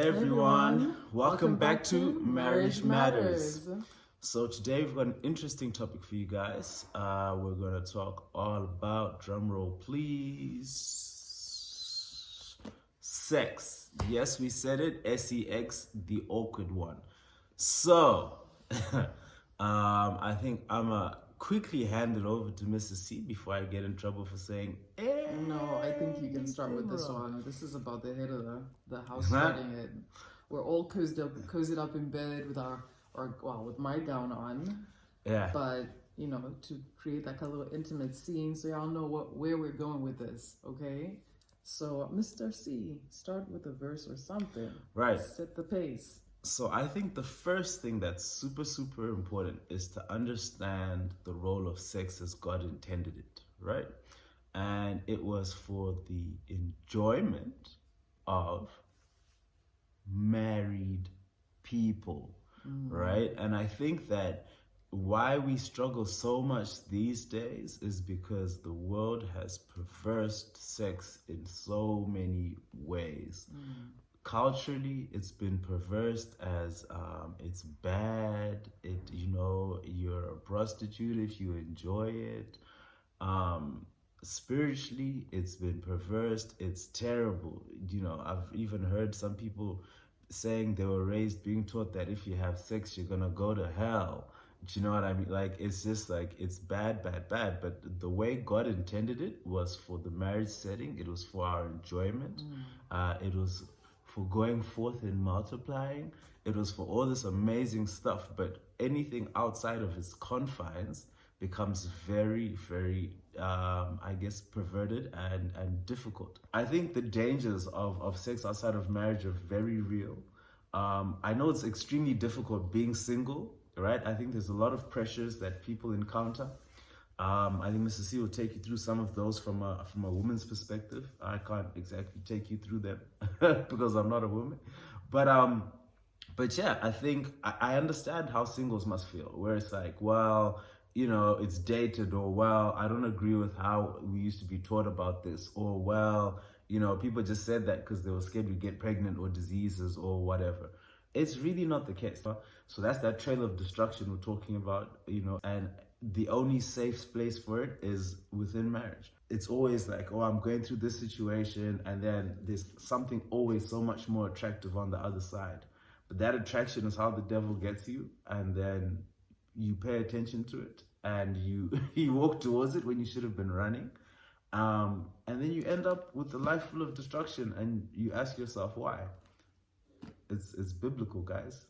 everyone. Welcome back to Marriage Matters. So today we've got an interesting topic for you guys. We're going to talk all about, drumroll please, sex. Yes, we said it, S-E-X, the awkward one. So, I think I'm going to quickly hand it over to Mrs. C before I get in trouble for saying, No, I think you can start with this one. This is about the head of the house starting it. We're all cozied up in bed with with my gown on. Yeah. But, to create that kind of little intimate scene so y'all know where we're going with this, okay? So, Mr. C, start with a verse or something. Right. Set the pace. So I think the first thing that's super, super important is to understand the role of sex as God intended it, right? And it was for the enjoyment of married people, right? And I think that why we struggle so much these days is because the world has perversed sex in so many ways. Culturally, it's been perversed as it's bad. You're a prostitute if you enjoy it. Spiritually, it's been perversed. It's terrible. I've even heard some people saying they were raised being taught that if you have sex, you're gonna go to hell. Do you know what I mean? Like, it's just like, it's bad, bad, bad. But the way God intended it was for the marriage setting. It was for our enjoyment. It was for going forth and multiplying. It was for all this amazing stuff, but anything outside of its confines becomes very, very, perverted and difficult. I think the dangers of sex outside of marriage are very real. I know it's extremely difficult being single, right? I think there's a lot of pressures that people encounter. I think Mr. C will take you through some of those from a woman's perspective. I can't exactly take you through them because I'm not a woman. But yeah, I think I understand how singles must feel, where it's like, well, it's dated, or well, I don't agree with how we used to be taught about this, or well, people just said that because they were scared we'd get pregnant or diseases or whatever. It's really not the case. So that's that trail of destruction we're talking about, and the only safe place for it is within marriage. It's always like, oh, I'm going through this situation, and then there's something always so much more attractive on the other side. But that attraction is how the devil gets you, and then you pay attention to it, and you walk towards it when you should have been running. And then you end up with a life full of destruction, and you ask yourself why. It's biblical, guys.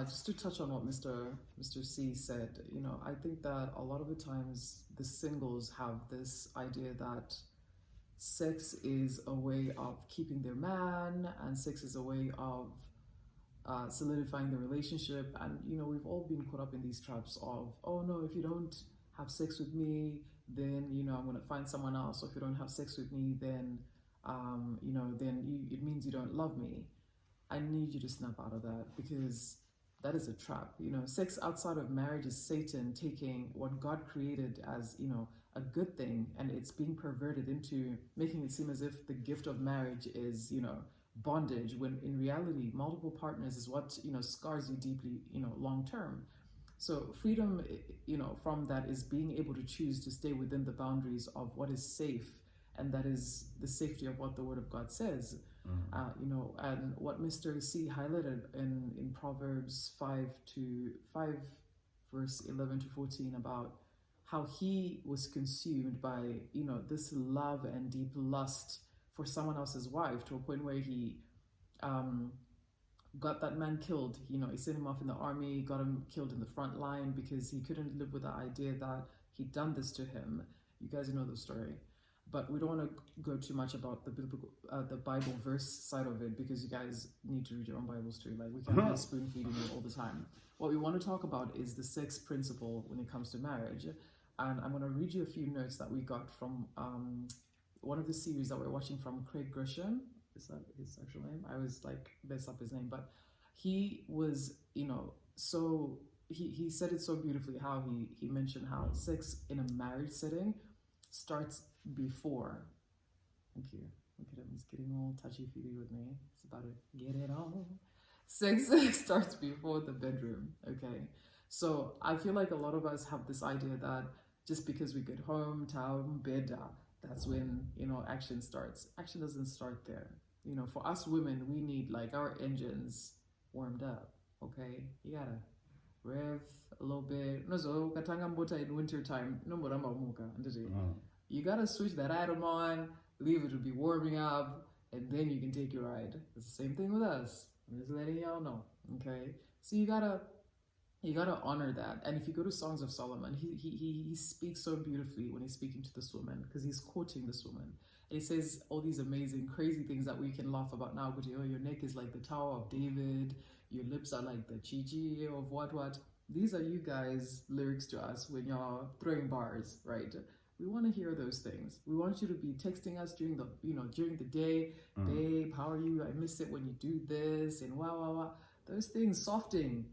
Just to touch on what Mr. C said, I think that a lot of the times the singles have this idea that sex is a way of keeping their man, and sex is a way of solidifying the relationship. And, we've all been caught up in these traps of, oh no, if you don't have sex with me, then, I'm going to find someone else. Or if you don't have sex with me, then, it means you don't love me. I need you to snap out of that, because that is a trap. Sex outside of marriage is Satan taking what God created as, a good thing, and it's being perverted into making it seem as if the gift of marriage is, bondage, when in reality, multiple partners is what, scars you deeply, long term. So freedom, from that is being able to choose to stay within the boundaries of what is safe, and that is the safety of what the Word of God says. And what Mr. C highlighted in Proverbs 5 verse 11 to 14 about how he was consumed by, this love and deep lust for someone else's wife, to a point where he got that man killed. He sent him off in the army, got him killed in the front line because he couldn't live with the idea that he'd done this to him. You guys know the story. But we don't want to go too much about the Bible verse side of it, because you guys need to read your own Bibles too. Like, we can't be spoon feeding you all the time. What we want to talk about is the sex principle when it comes to marriage. And I'm going to read you a few notes that we got from one of the series that we're watching from Craig Gresham. Is that his actual name? I always mess up his name, but he was, so he said it so beautifully, how he mentioned how sex in a marriage setting starts before. Thank you. Look at him, he's getting all touchy-feely with me. He's about to get it on. Sex starts before the bedroom, okay? So I feel like a lot of us have this idea that just because we get home, town, bed, that's when, action starts. Action doesn't start there. For us women, we need like our engines warmed up, okay? You gotta rev a little bit. No, so katanga mbota in winter time, no more muka. You gotta switch that item on, leave it to be warming up, and then you can take your ride. It's the same thing with us. I'm just letting y'all know, okay? So you gotta honor that. And if you go to Songs of Solomon, he speaks so beautifully when he's speaking to this woman, because he's quoting this woman. And he says all these amazing, crazy things that we can laugh about now. But your neck is like the Tower of David, your lips are like the Chi of what. These are you guys' lyrics to us when you're throwing bars, right? We want to hear those things. We want you to be texting us during the day, babe, how are you? I miss it when you do this, and wow. Those things, softing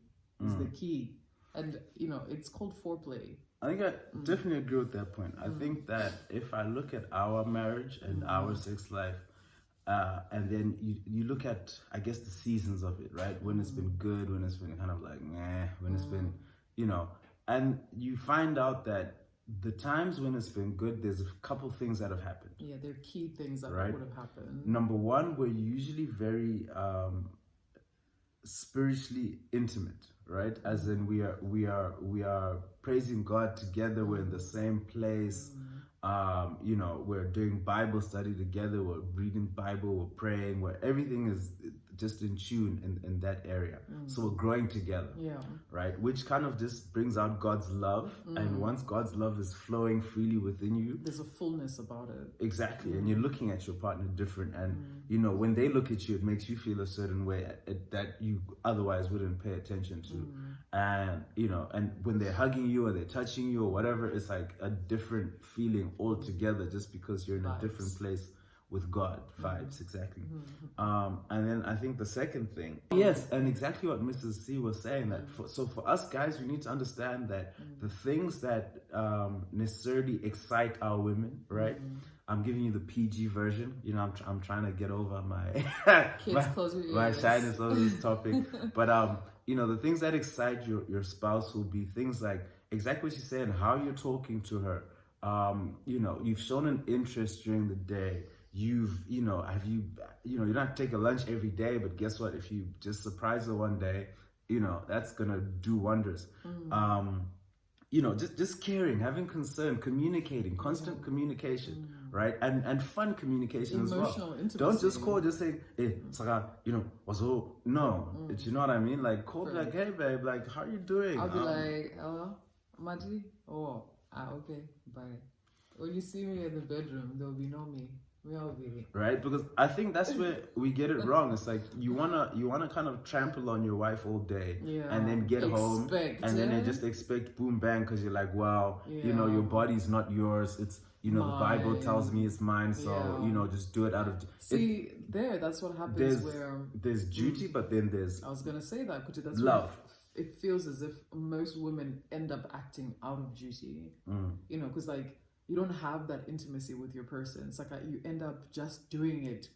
is the key. And, it's called foreplay. I think I definitely agree with that point. I think that if I look at our marriage and our sex life, and then you look at, I guess, the seasons of it, right? When it's been good, when it's been kind of like, meh, when it's been, and you find out that the times when it's been good, there's a couple things that have happened. Yeah, there are key things that right? would have happened. Number one, we're usually very spiritually intimate, right? As in we are praising God together. We're in the same place. We're doing Bible study together. We're reading Bible. We're praying. Where everything is just in tune in that area. So we're growing together. Yeah. Right. Which kind of just brings out God's love. And once God's love is flowing freely within you, there's a fullness about it. Exactly. And you're looking at your partner different. And when they look at you, it makes you feel a certain way that you otherwise wouldn't pay attention to. And and when they're hugging you or they're touching you or whatever, it's like a different feeling altogether, just because you're in a different place with God. Vibes, exactly. And then I think the second thing, yes, and exactly what Mrs. C was saying, that for us guys, we need to understand that the things that necessarily excite our women, right? I'm giving you the PG version. I'm trying to get over my my shyness over this topic. But the things that excite your spouse will be things like exactly what she's saying, how you're talking to her. You've shown an interest during the day. You don't take a lunch every day, but guess what? If you just surprise her one day, that's gonna do wonders. Just caring, having concern, communicating, constant communication, right? And fun communication emotional as well. Intimacy. Don't just call, just say, hey, Saka, no. Do you know what I mean? Like, call, like, hey, babe, like, how are you doing? I'll be like, hello, Madi? Oh, okay, bye. When you see me in the bedroom, there'll be no me. Right, because I think that's where we get it wrong. It's like you wanna kind of trample on your wife all day, and then get home, and then they just expect boom bang, because you're like, wow, your body's not yours. It's the Bible tells me it's mine, so just do it out of. That's what happens. There's duty, but then there's. I was gonna say that, Kuti, that's love. It feels as if most women end up acting out of duty. Because like, you don't have that intimacy with your person. It's like you end up just doing it.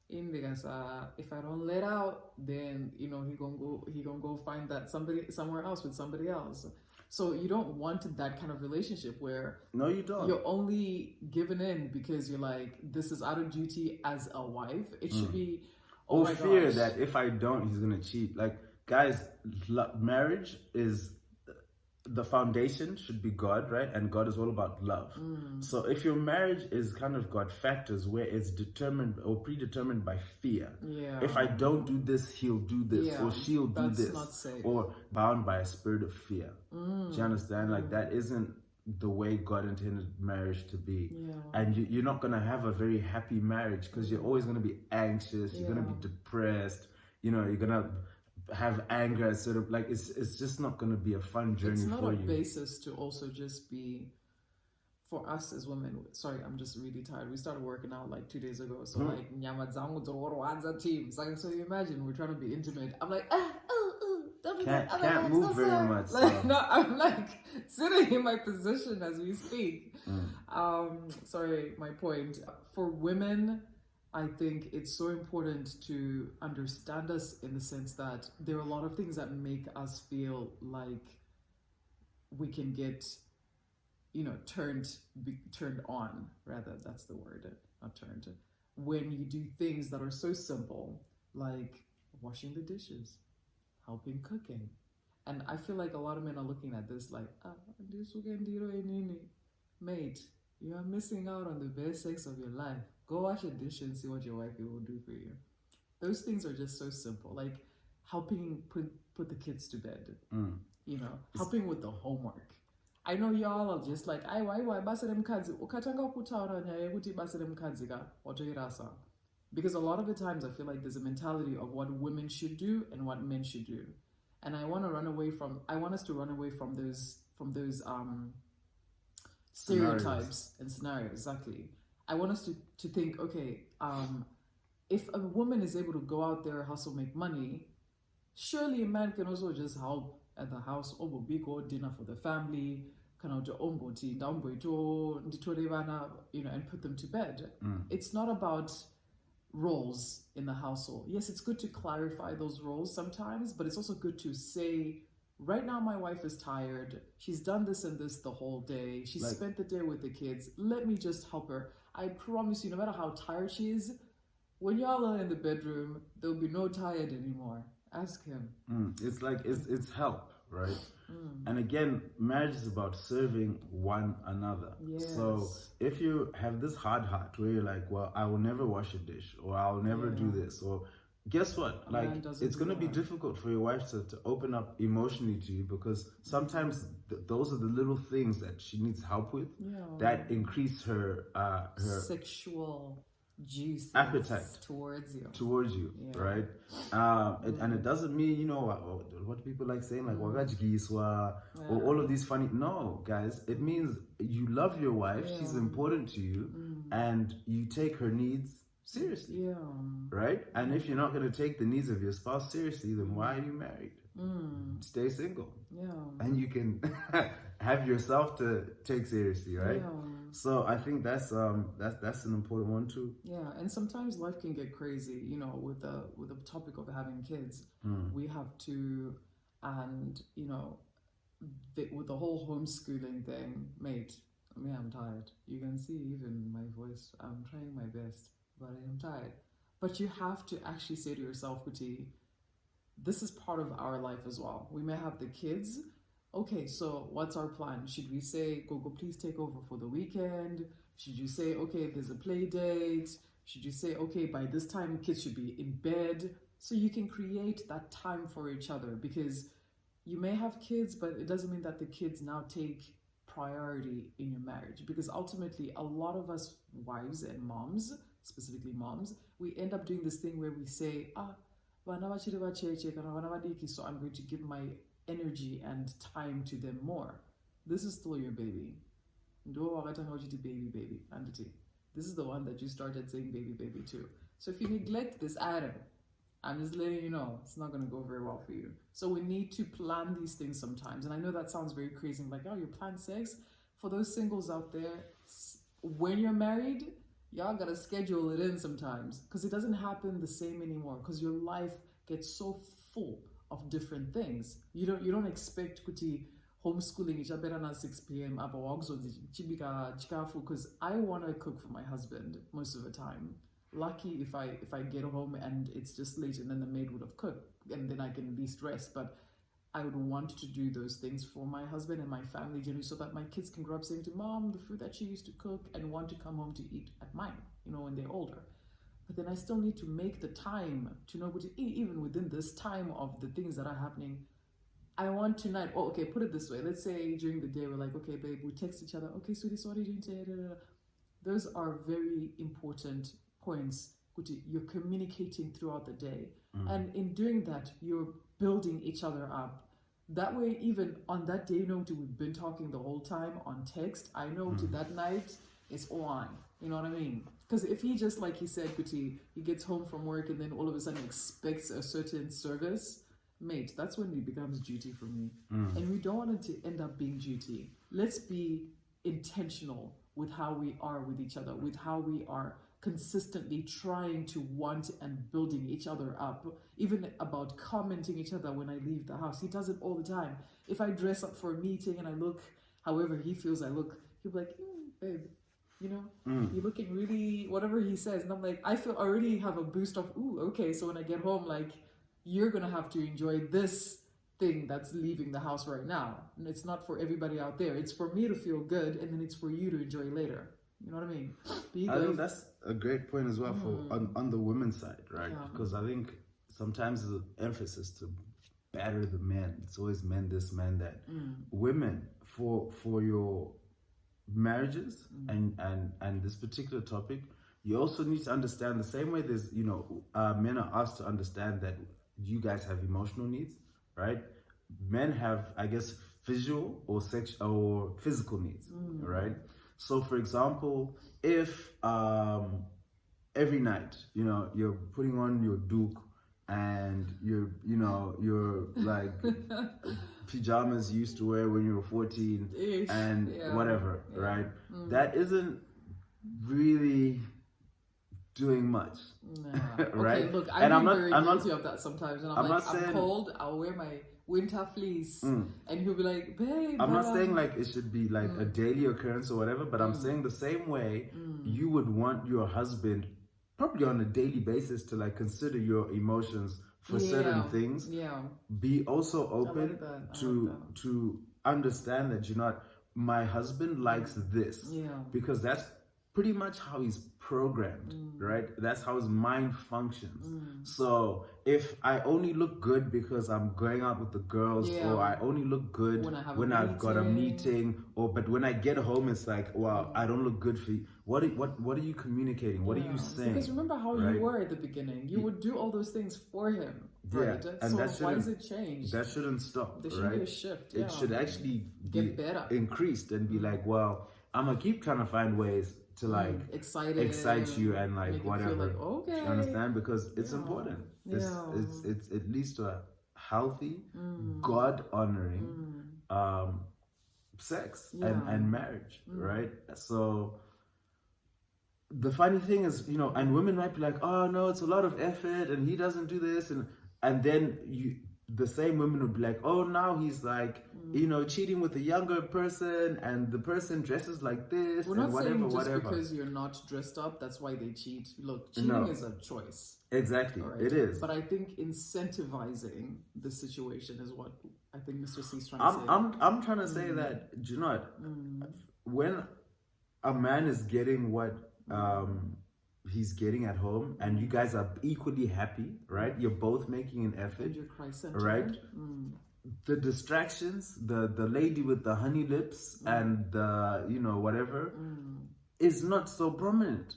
If I don't let out, then he gonna go find that somewhere else with somebody else. So you don't want that kind of relationship where no, you don't. You're only giving in because you're like, this is out of duty as a wife. It should be. Oh my fear gosh. that if I don't, he's gonna cheat. Like, guys, marriage is. The foundation should be God, right? And God is all about love. So if your marriage is kind of got factors where it's determined or predetermined by fear, if I don't do this, he'll do this, or she'll do this, not safe. Or bound by a spirit of fear. Do you understand? Like, that isn't the way God intended marriage to be. And you're not going to have a very happy marriage, because you're always going to be anxious, you're going to be depressed, you're going to have anger, sort of like it's just not going to be a fun journey for you. It's not a basis to also just be, for us as women. Sorry, I'm just really tired. We started working out like 2 days ago, so like nyama zangu dororo teams. Like, so you imagine we're trying to be intimate. I'm like, don't do that. Can't move very much. Like, no, I'm like sitting in my position as we speak. Sorry, my point. For women, I think it's so important to understand us in the sense that there are a lot of things that make us feel like we can get, turned on, rather, that's the word, not turned. When you do things that are so simple, like washing the dishes, helping cooking. And I feel like a lot of men are looking at this like, this weekend, mate, you are missing out on the best sex of your life. Go wash a dish and see what your wife will do for you. Those things are just so simple, like helping put the kids to bed, helping with the homework. I know y'all are just like, why basa mukadzi ukatanga kutaura nyaya yekuti basa remukadzi ka watoirasa. Because a lot of the times I feel like there's a mentality of what women should do and what men should do. And I want us to run away from those stereotypes and scenarios. Exactly. I want us to think, okay, if a woman is able to go out there, hustle, make money, surely a man can also just help at the house, big dinner for the family, and put them to bed. It's not about roles in the household. Yes, it's good to clarify those roles sometimes, but it's also good to say, right now my wife is tired. She's done this and this the whole day. She spent the day with the kids. Let me just help her. I promise you, no matter how tired she is, when y'all are in the bedroom, there'll be no tired anymore. Ask him. It's like, it's help, right? And again, marriage is about serving one another. Yes. So if you have this hard heart where you're like, well, I will never wash a dish, or I'll never do this, or guess what? Like, it's going to be difficult for your wife to open up emotionally to you, because sometimes those are the little things that she needs help with that increase her sexual juice appetite towards you, right? And it doesn't mean, what people like saying, like wagajgiswa, or all of these funny. No, guys, it means you love your wife. She's important to you, and you take her needs seriously, right? And if you're not going to take the needs of your spouse seriously, then why are you married? Stay single, and you can have yourself to take seriously, right? So I think that's an important one too. Yeah, and sometimes life can get crazy, with the topic of having kids. We have to, and with the whole homeschooling thing, mate, I'm tired. You can see even my voice, I'm trying my best, but I am tired. But you have to actually say to yourself, Kuti, this is part of our life as well. We may have the kids. Okay, so what's our plan? Should we say, Gogo, please take over for the weekend? Should you say, okay, there's a play date? Should you say, okay, by this time kids should be in bed? So you can create that time for each other, because you may have kids, but it doesn't mean that the kids now take priority in your marriage. Because ultimately, a lot of us wives and moms, specifically moms, we end up doing this thing where we say, so I'm going to give my energy and time to them more. This is still your baby. Baby. This is the one that you started saying baby to. So if you neglect this item, I'm just letting you know, it's not going to go very well for you. So we need to plan these things sometimes. And I know that sounds very crazy, like, you plan sex? For those singles out there, when you're married, y'all got to schedule it in sometimes, because it doesn't happen the same anymore, because your life gets so full of different things. You don't expect kuti homeschooling each other at 6 p.m. because I want to cook for my husband most of the time. Lucky if I get home and it's just late and then the maid would have cooked and then I can at least rest. But I would want to do those things for my husband and my family, so that my kids can grow up saying to Mom the food that she used to cook, and want to come home to eat at mine, when they're older. But then I still need to make the time to know what to eat, even within this time of the things that are happening. I want tonight, okay, put it this way. Let's say during the day, we're like, okay, babe, we text each other. Okay, sweetie, so what are you doing today? Those are very important points. You're communicating throughout the day. And in doing that, you're building each other up. That way, even on that day, we've been talking the whole time on text. I know that night is on. You know what I mean? Because if he just, like he said, Kuti, he gets home from work and then all of a sudden expects a certain service, mate, that's when it becomes duty for me. And we don't want it to end up being duty. Let's be intentional with how we are with each other, with how we are consistently trying to want and building each other up, even about commenting each other when I leave the house. He does it all the time. If I dress up for a meeting and I look however he feels I look, he'll be like, babe, you know, you're looking really, whatever he says. And I'm like, I already have a boost of, okay, so when I get home, like, you're gonna have to enjoy this thing that's leaving the house right now. And it's not for everybody out there. It's for me to feel good, and then it's for you to enjoy later. You know what I mean? I think that's a great point as well for on the women's side, right? Yeah. Because I think sometimes there's an emphasis to batter the men. It's always men this, men that. Women, for your marriages and this particular topic, you also need to understand the same way there's, you know, men are asked to understand that you guys have emotional needs, right? Men have, I guess, visual or sexual or physical needs, right? So, for example, if every night, you know, you're putting on your duke and you're like pajamas you used to wear when you were 14 and whatever, right? That isn't really doing much, right? Okay, look, I'm very guilty of that sometimes, and I'm cold, I'll wear my winter fleece, and he'll be like, babe. I'm not saying like it should be like a daily occurrence or whatever, but I'm saying the same way you would want your husband probably on a daily basis to like consider your emotions for certain things. Be also open to understand that you're not, my husband likes this, because that's pretty much how he's programmed, right? That's how his mind functions. So if I only look good because I'm going out with the girls, or I only look good when I've got a meeting, but when I get home, it's like, wow, I don't look good for you. What are you communicating? What are you saying? Because remember how you were at the beginning. You would do all those things for him, right? And so why is it changed? That shouldn't stop, there should be a shift. It should actually get better, increased, and be like, well, I'm gonna keep trying to find ways to like excite you and like whatever. Like, okay. You understand? Because it's important. It leads to a healthy, God honoring sex and marriage, right? So the funny thing is, you know, and women might be like, oh no, it's a lot of effort and he doesn't do this, and then the same women would be like, oh, now he's like, you know, cheating with a younger person, and the person dresses like this. We're not saying just because you're not dressed up, that's why they cheat. Look, cheating is a choice. Exactly, right? It is. But I think incentivizing the situation is what I think Mr. C is trying to say. I'm trying to say that, you know, when a man is getting what he's getting at home, and you guys are equally happy, right? You're both making an effort, and you're Christ-centered, right? The distractions, the lady with the honey lips and the, you know, whatever, is not so prominent.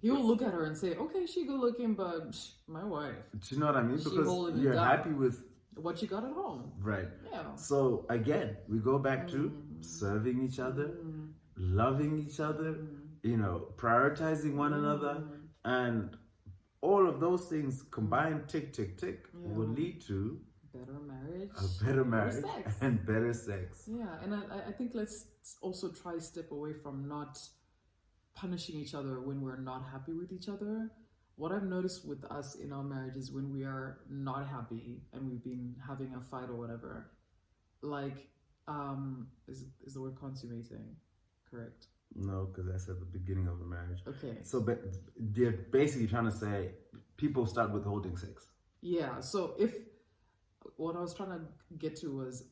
He'll look at her and say, okay, she good looking, but my wife. Do you know what I mean? Because you're happy with what you got at home, right? So again, we go back to serving each other, loving each other, you know, prioritizing one another, and all of those things combined, tick, tick, tick, will lead to a better marriage and better sex. And I think let's also try step away from not punishing each other when we're not happy with each other. What I've noticed with us in our marriage is when we are not happy and we've been having a fight or whatever, like, is the word consummating correct? No, because that's at the beginning of the marriage. Okay. So but they're basically trying to say people start withholding sex. So if what I was trying to get to was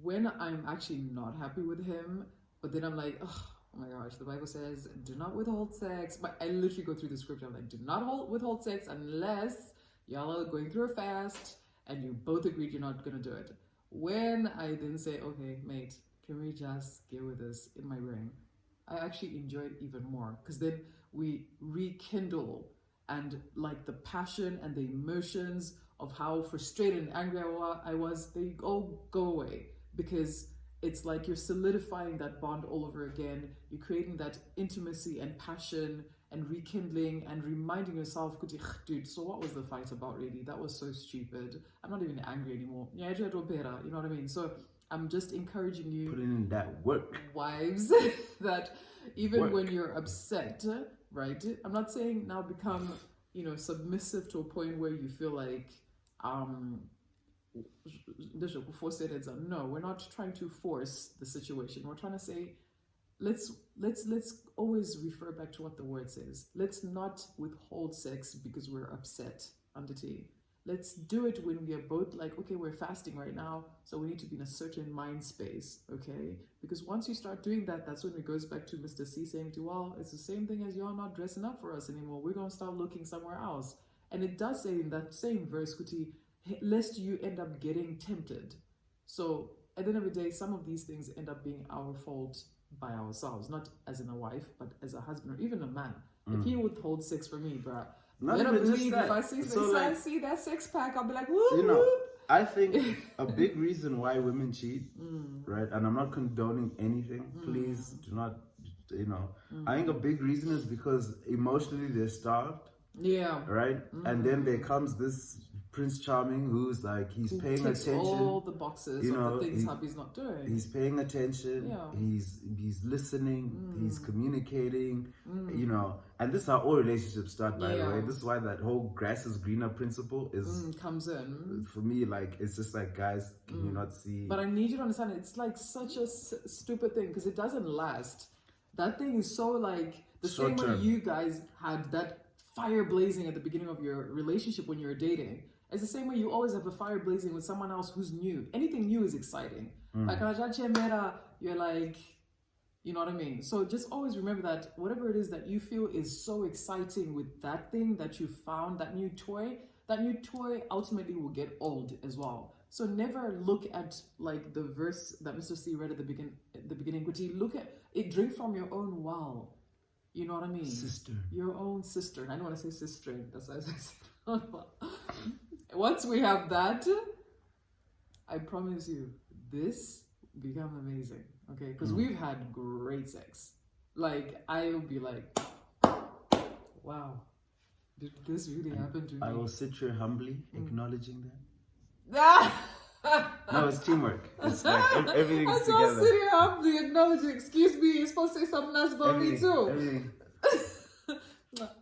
when I'm actually not happy with him, but then I'm like, oh my gosh, the Bible says do not withhold sex. But I literally go through the scripture. I'm like, do not withhold sex unless y'all are going through a fast and you both agreed you're not going to do it. When I then say, okay, mate, can we just get with this in my ring? I actually enjoy it even more, because then we rekindle, and like the passion and the emotions of how frustrated and angry I was, they all go away, because it's like you're solidifying that bond all over again. You're creating that intimacy and passion and rekindling and reminding yourself, dude, so what was the fight about really? That was so stupid. I'm not even angry anymore. You know what I mean? So I'm just encouraging you, putting in that work, wives, that even when you're upset, right? I'm not saying now become, submissive to a point where you feel like, no, we're not trying to force the situation. We're trying to say, let's always refer back to what the word says. Let's not withhold sex because we're upset, Anditi. Let's do it when we are both like, okay, we're fasting right now, so we need to be in a certain mind space, okay? Because once you start doing that, that's when it goes back to Mr. C saying to, well, it's the same thing as y'all not dressing up for us anymore. We're going to start looking somewhere else. And it does say in that same verse, Kuti, lest you end up getting tempted. So at the end of the day, some of these things end up being our fault by ourselves, not as in a wife, but as a husband or even a man. If he withholds sex for me, bruh, Not you even don't just believe that. if I see, So, I like, see that six pack, I'll be like, whoop, you know, whoop. I think a big reason why women cheat, right? And I'm not condoning anything. Please do not, I think a big reason is because emotionally they're starved. Yeah. Right? And then there comes this Prince Charming who's like, he's paying ticks attention. all the boxes of the things hubby's not doing. He's paying attention. Yeah. He's listening. He's communicating. And this is how all relationships start, by the way. This is why that whole grass is greener principle is comes in. For me, like, it's just like, guys, can you not see? But I need you to understand, it's like such a stupid thing because it doesn't last. That thing is so like the Short same way term. you guys had that fire blazing at the beginning of your relationship when you're dating. It's the same way you always have a fire blazing with someone else who's new. Anything new is exciting. Like, you're like, you know what I mean? So just always remember that whatever it is that you feel is so exciting with that thing that you found, that new toy ultimately will get old as well. So never look at like the verse that Mr. C read at the beginning. Look at it, drink from your own well. You know what I mean? Sister. Your own sister. I don't want to say sister. That's why I said once we have that, I promise you, this become amazing. Okay? Because we've had great sex. Like, I'll be like, wow, did this really happen to me? I will sit here humbly, acknowledging that. No, it's teamwork. It's like everything's together. I'm sitting here humbly acknowledging. Excuse me, you're supposed to say something else about me too. Everything.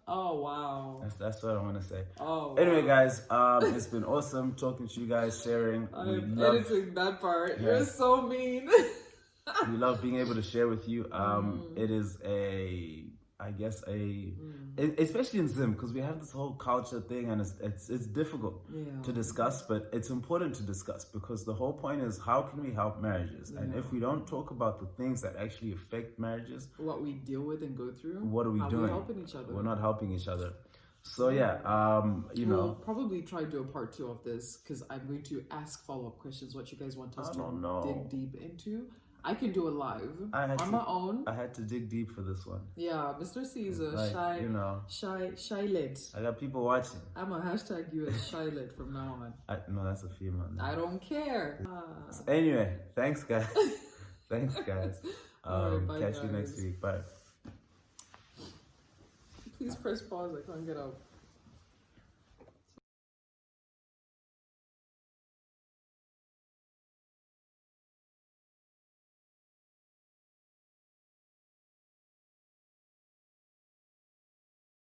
Oh wow. That's what I want to say. Oh. Anyway, guys, it's been awesome talking to you guys, sharing. I'm editing that part. Yeah. You're so mean. We love being able to share with you. It is especially in Zim, because we have this whole culture thing, and it's difficult to discuss, but it's important to discuss because the whole point is, how can we help marriages? And if we don't talk about the things that actually affect marriages, what we deal with and go through, what are we doing? We're helping each other. We're not helping each other. So we'll probably try to do a part 2 of this because I'm going to ask follow-up questions, what you guys want us to dig deep into. I can do it live on my own. I had to dig deep for this one. Yeah, Mr. C is a shy lid. I got people watching. I'm a hashtag you as shy lid from now on. No, that's a female. I don't care. So anyway, thanks guys. Thanks guys. Right, bye, catch you next week. Bye. Please press pause. I can't get out.